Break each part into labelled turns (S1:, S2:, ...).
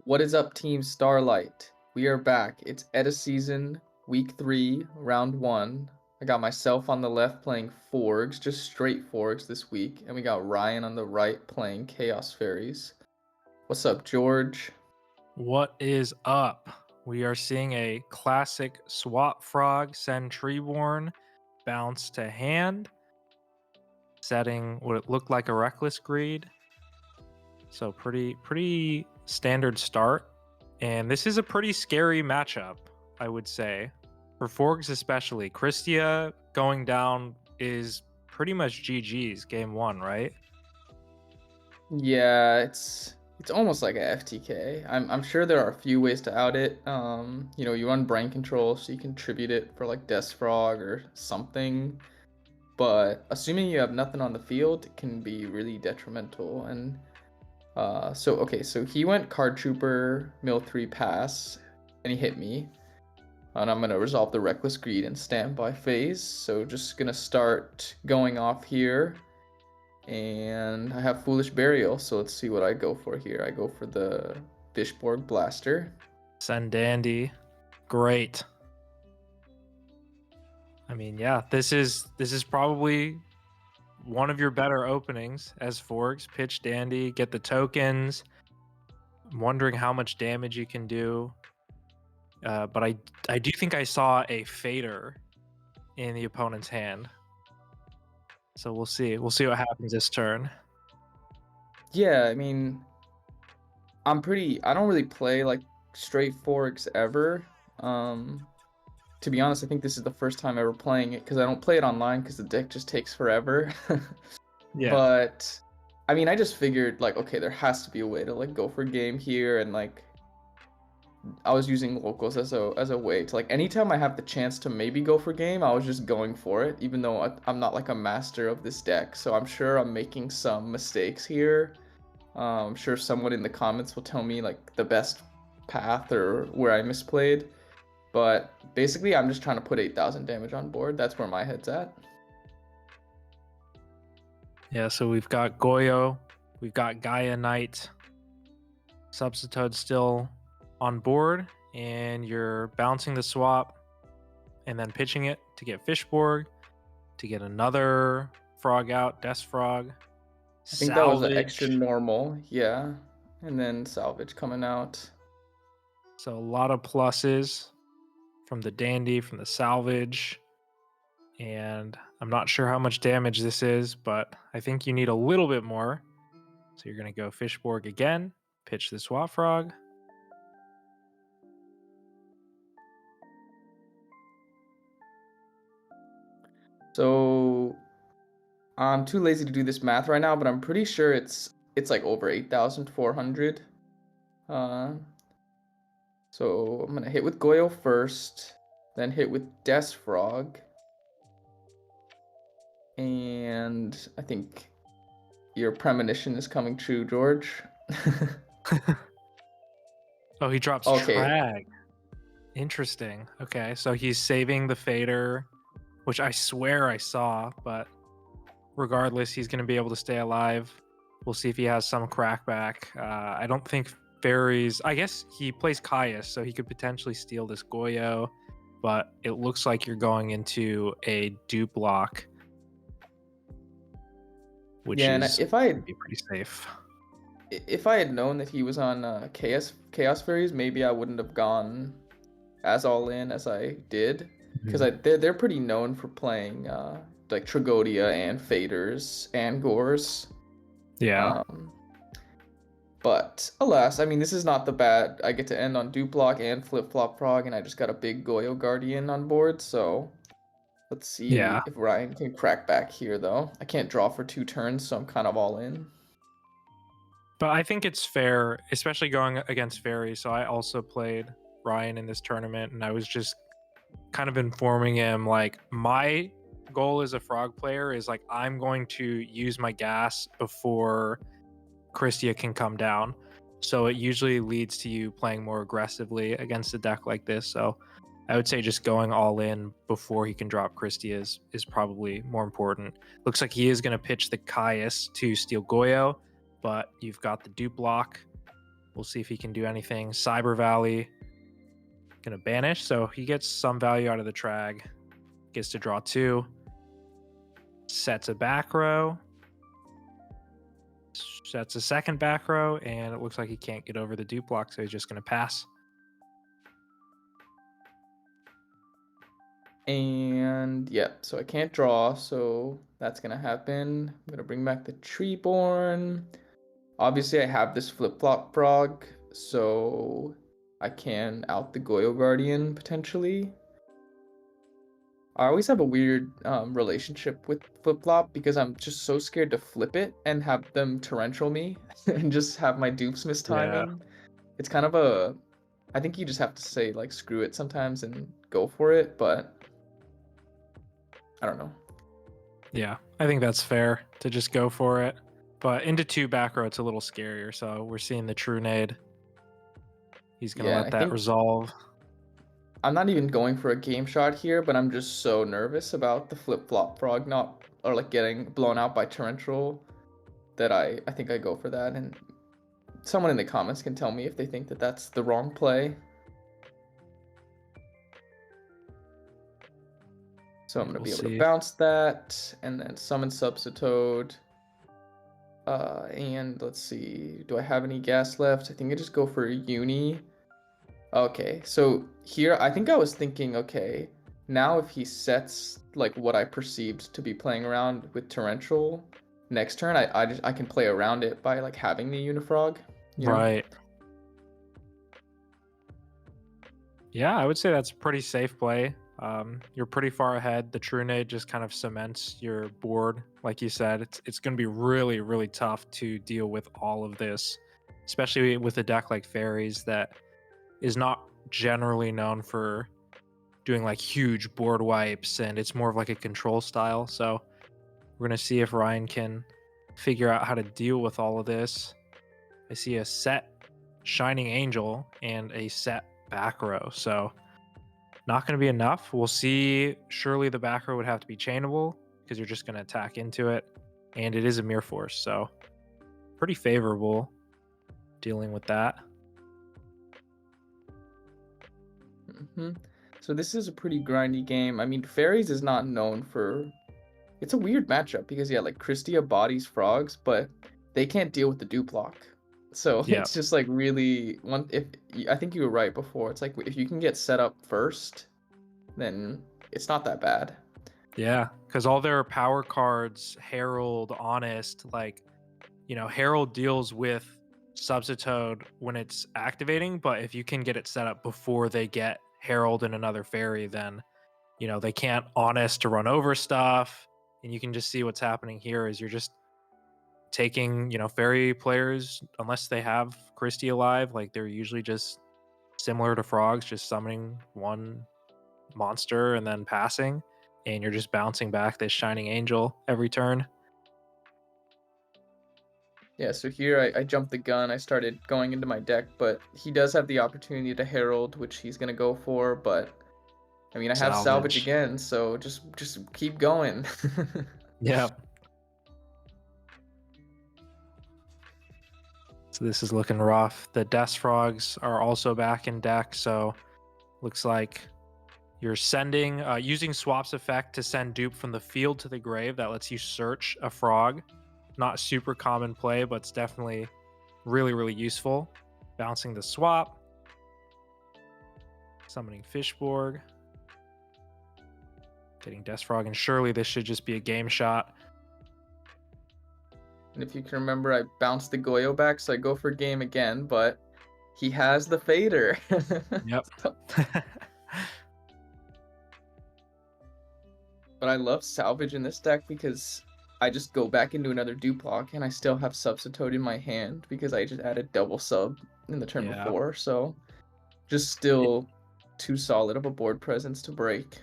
S1: What is up, Team Starlight? We are back. It's EDI-SZN, week 3, round 1. I got myself on the left playing Forgs, just straight Forgs this week, and we got Ryan on the right playing Chaos Fairies. What's up, George?
S2: What is up? We are seeing a classic Swap Frog send Treeborn bounce to hand, setting what it looked like a Reckless Greed. So pretty standard start. And this is a pretty scary matchup, I would say. For Forks especially. Christia going down is pretty much GG's game 1, right?
S1: Yeah, it's almost like a FTK. I'm sure there are a few ways to out it. You run brain control so you can tribute it for like Death Frog or something. But assuming you have nothing on the field, it can be really detrimental. And so he went Card Trooper, Mill 3 pass, and he hit me. And I'm gonna resolve the Reckless Greed and Standby phase. So just gonna start going off here. And I have Foolish Burial, so let's see what I go for here. I go for the Fishborg Blaster.
S2: Send Dandy. Great. I mean, yeah, this is probably one of your better openings as Forks. Pitch Dandy, get the tokens. I'm wondering how much damage you can do. But I do think I saw a Fader in the opponent's hand. So we'll see. We'll see what happens this turn.
S1: Yeah, I mean, I don't really play like straight Forks ever. To be honest, I think this is the first time ever playing it because I don't play it online because the deck just takes forever.
S2: Yeah.
S1: But I mean, I just figured like, okay, there has to be a way to like go for game here, and like I was using locals as a way to like anytime I have the chance to maybe go for game, I was just going for it, even though I'm not like a master of this deck. So I'm sure I'm making some mistakes here. I'm sure someone in the comments will tell me like the best path or where I misplayed. But basically, I'm just trying to put 8,000 damage on board. That's where my head's at.
S2: Yeah, so we've got Goyo, we've got Gaia Knight, Substitute still on board, and you're bouncing the swap and then pitching it to get Fishborg, to get another frog out, Death Frog.
S1: I think that was the extra normal, yeah. And then salvage coming out.
S2: So a lot of pluses from the Dandy, from the salvage. And I'm not sure how much damage this is, but I think you need a little bit more. So you're going to go Fishborg again, pitch the Swap Frog.
S1: So I'm too lazy to do this math right now, but I'm pretty sure it's like over 8,400. So I'm gonna hit with Goyo first, then hit with Death Frog. And I think your premonition is coming true, George.
S2: Oh, he drops Trag. Interesting. Okay, so he's saving the Fader, which I swear I saw, but regardless, he's going to be able to stay alive. We'll see if he has some crackback. I don't think Fairies... I guess he plays Caius, so he could potentially steal this Goyo, but it looks like you're going into a dupe lock, which is
S1: if I
S2: be pretty safe.
S1: If I had known that he was on Chaos Fairies, maybe I wouldn't have gone as all in as I did, because they're pretty known for playing like Tragodia and Faders and Gores.
S2: Yeah.
S1: But alas, I mean, this is not the bad. I get to end on Duplock and Flip Flop Frog, and I just got a big Goyo Guardian on board, so let's see if Ryan can crack back here, though. I can't draw for 2 turns, so I'm kind of all in.
S2: But I think it's fair, especially going against Fairies. So I also played Ryan in this tournament, and I was just kind of informing him, like, my goal as a frog player is, like, I'm going to use my gas before Christia can come down. So it usually leads to you playing more aggressively against a deck like this. So I would say just going all in before he can drop Christia is probably more important. Looks like he is going to pitch the Caius to steal Goyo, but you've got the dupe lock. We'll see if he can do anything. Cyber Valley, gonna banish, so he gets some value out of the Trag. Gets to draw 2. Sets a back row. Sets a second back row, and it looks like he can't get over the dupe block, so he's just gonna pass.
S1: And yeah, so I can't draw, so that's gonna happen. I'm gonna bring back the Treeborn. Obviously, I have this flip-flop frog, so I can out the Goyo Guardian potentially. I always have a weird relationship with flip-flop because I'm just so scared to flip it and have them torrential me and just have my dupes miss timing. It's kind of a... I think you just have to say, like, screw it sometimes and go for it, but... I don't know.
S2: Yeah, I think that's fair to just go for it. But into 2 back row, it's a little scarier, so we're seeing the True Nade. He's going to let that resolve.
S1: I'm not even going for a game shot here, but I'm just so nervous about the flip-flop frog not, or like getting blown out by torrential that I think I go for that. And someone in the comments can tell me if they think that that's the wrong play. So I'm going to be able to bounce that and then summon Substitute. And let's see, do I have any gas left? I think I just go for a Uni. Okay, so here I think I was thinking, okay, now if he sets like what I perceived to be playing around with torrential next turn, I can play around it by like having the Unifrog.
S2: Right. Yeah, I would say that's a pretty safe play. You're pretty far ahead. The True Nade just kind of cements your board. Like you said, it's going to be really, really tough to deal with all of this, especially with a deck like Fairies that is not generally known for doing like huge board wipes, and it's more of like a control style. So we're going to see if Ryan can figure out how to deal with all of this. I see a set Shining Angel and a set back row. So not going to be enough. We'll see. Surely the back row would have to be chainable because you're just going to attack into it. And it is a Mirror Force. So pretty favorable dealing with that.
S1: So this is a pretty grindy game. I mean, Fairies is not known for... It's a weird matchup because, yeah, like Christia bodies frogs, but they can't deal with the dupe block. So it's just like really... I think you were right before. It's like if you can get set up first, then it's not that bad.
S2: Yeah, because all their power cards, Herald, Honest, like, you know, Herald deals with Substitute when it's activating, but if you can get it set up before they get Herald and another Fairy, then, you know, they can't Honest to run over stuff. And you can just see what's happening here is you're just taking, you know, Fairy players, unless they have Christie alive, like they're usually just similar to frogs, just summoning one monster and then passing, and you're just bouncing back this Shining Angel every turn.
S1: Yeah, so here I jumped the gun. I started going into my deck, but he does have the opportunity to Herald, which he's going to go for, but I mean, I have Salvage again, so just keep going.
S2: Yeah. So this is looking rough. The Death Frogs are also back in deck, so looks like you're sending, using Swap's effect to send dupe from the field to the grave. That lets you search a frog. Not super common play, but it's definitely really, really useful. Bouncing the Swap. Summoning Fishborg. Getting Death Frog, and surely this should just be a game shot.
S1: And if you can remember, I bounced the Goyo back, so I go for game again, but he has the Fader.
S2: Yep.
S1: But I love Salvage in this deck because I just go back into another dupe block and I still have Substitute in my hand because I just added double sub in the turn before, so just still too solid of a board presence to break.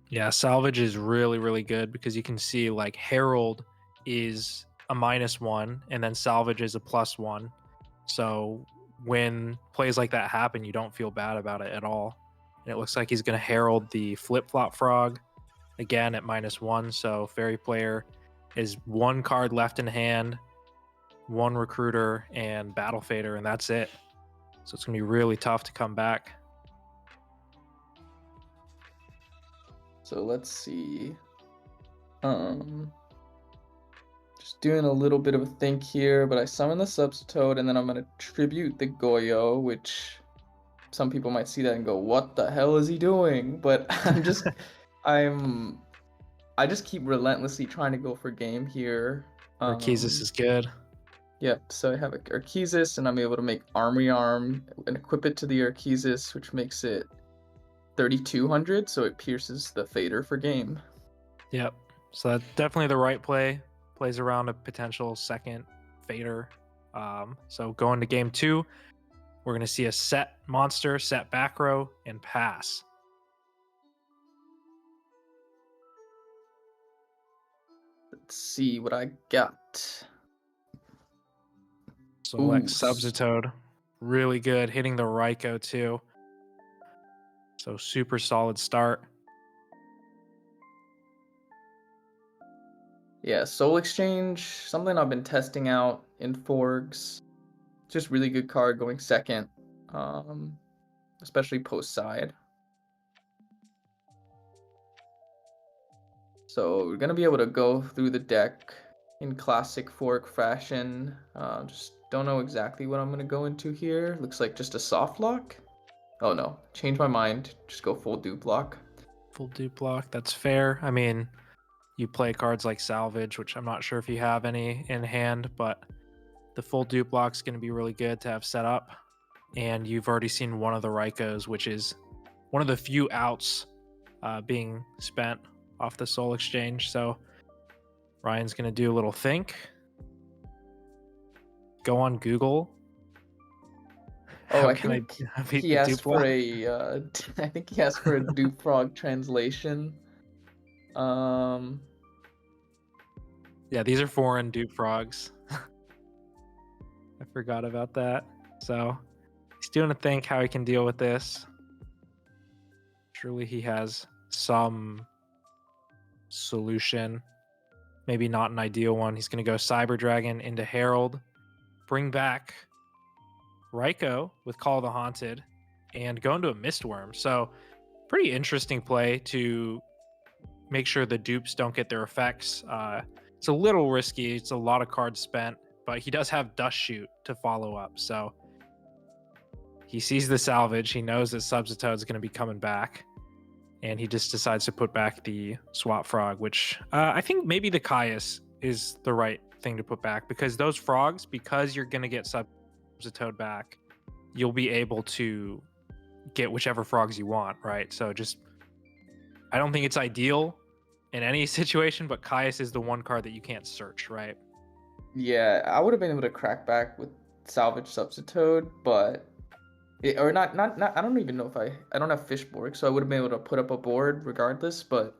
S2: Yeah, Salvage is really, really good because you can see like Herald is a -1 and then Salvage is a +1. So when plays like that happen, you don't feel bad about it at all. And it looks like he's going to Herald the Flip-Flop Frog again at -1. So Fairy player is one card left in hand. one recruiter and battle fader, and that's it. So it's gonna be really tough to come back.
S1: So let's see. Just doing a little bit of a think here, but I summon the Substitoad, and then I'm gonna tribute the Goyo, which some people might see that and go, "What the hell is he doing?" But I just keep relentlessly trying to go for game here.
S2: Arceus is good.
S1: Yep, so I have a Arceus, and I'm able to make Armory Arm and equip it to the Arceus, which makes it 3,200, so it pierces the Fader for game.
S2: Yep. So that's definitely the right play. Plays around a potential second Fader. So going to game 2, we're going to see a set monster, set back row, and pass.
S1: Let's see what I got.
S2: Select Substitoad. Really good. Hitting the Raikou too. So super solid start.
S1: Yeah, Soul Exchange, something I've been testing out in Forgs. Just really good card going second, especially post side. So we're gonna be able to go through the deck in classic Fork fashion. Just don't know exactly what I'm gonna go into here. Looks like just a soft lock. Oh no, change my mind. Just go full dupe lock.
S2: Full dupe lock, that's fair. I mean, you play cards like Salvage, which I'm not sure if you have any in hand, but the full dupe block is going to be really good to have set up. And you've already seen one of the Raikous, which is one of the few outs being spent off the Soul Exchange. So Ryan's going to do a little think. Go on Google.
S1: Oh, I think he asked for a. I think he asked for a dupe frog translation.
S2: Yeah, these are foreign dupe frogs. I forgot about that. So he's doing a think how he can deal with this. Surely he has some solution. Maybe not an ideal one. He's going to go Cyber Dragon into Herald, bring back Raikou with Call of the Haunted, and go into a Mistworm. So pretty interesting play to make sure the dupes don't get their effects. It's a little risky. It's a lot of cards spent, but he does have Dust Shoot to follow up. So he sees the salvage. He knows that Substitoad is going to be coming back, and he just decides to put back the Swap Frog, which I think maybe the Caius is the right thing to put back, because those frogs, because you're going to get Substitoad back, you'll be able to get whichever frogs you want, right? So just, I don't think it's ideal in any situation, but Caius is the one card that you can't search, right?
S1: Yeah, I would have been able to crack back with Salvage Substitoad, but I don't even know if I don't have Fishborg, so I would have been able to put up a board regardless. But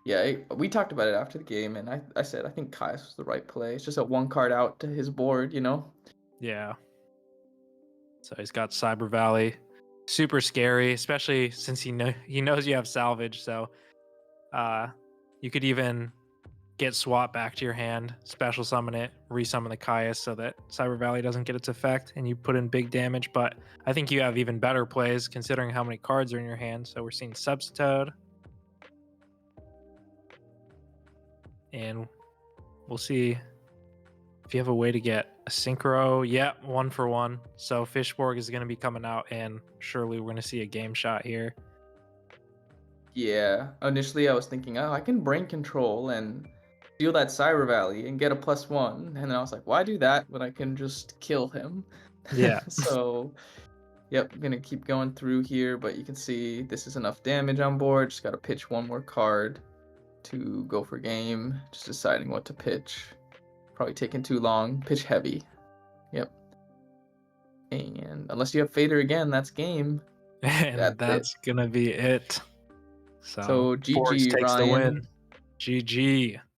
S1: yeah, we talked about it after the game, and I said I think Caius was the right play. It's just a one card out to his board, you know?
S2: Yeah. So he's got Cyber Valley. Super scary, especially since he knows you have Salvage. So you could even get Swap back to your hand, special summon it, resummon the Caius so that Cyber Valley doesn't get its effect, and you put in big damage. But I think you have even better plays considering how many cards are in your hand. So we're seeing Substitoad, and we'll see if you have a way to get a Synchro. Yeah, 1-for-1. So Fishborg is going to be coming out, and surely we're going to see a game shot here.
S1: Yeah, initially I was thinking, oh, I can brain control and steal that Cyber Valley and get a +1. And then I was like, why do that when I can just kill him?
S2: Yeah.
S1: So, yep, I'm going to keep going through here, but you can see this is enough damage on board. Just got to pitch one more card to go for game. Just deciding what to pitch. Probably taking too long. Pitch heavy. Yep. And unless you have Fader again, that's game.
S2: And that's going to be it. So
S1: GG,
S2: takes
S1: Ryan.
S2: the win. GG.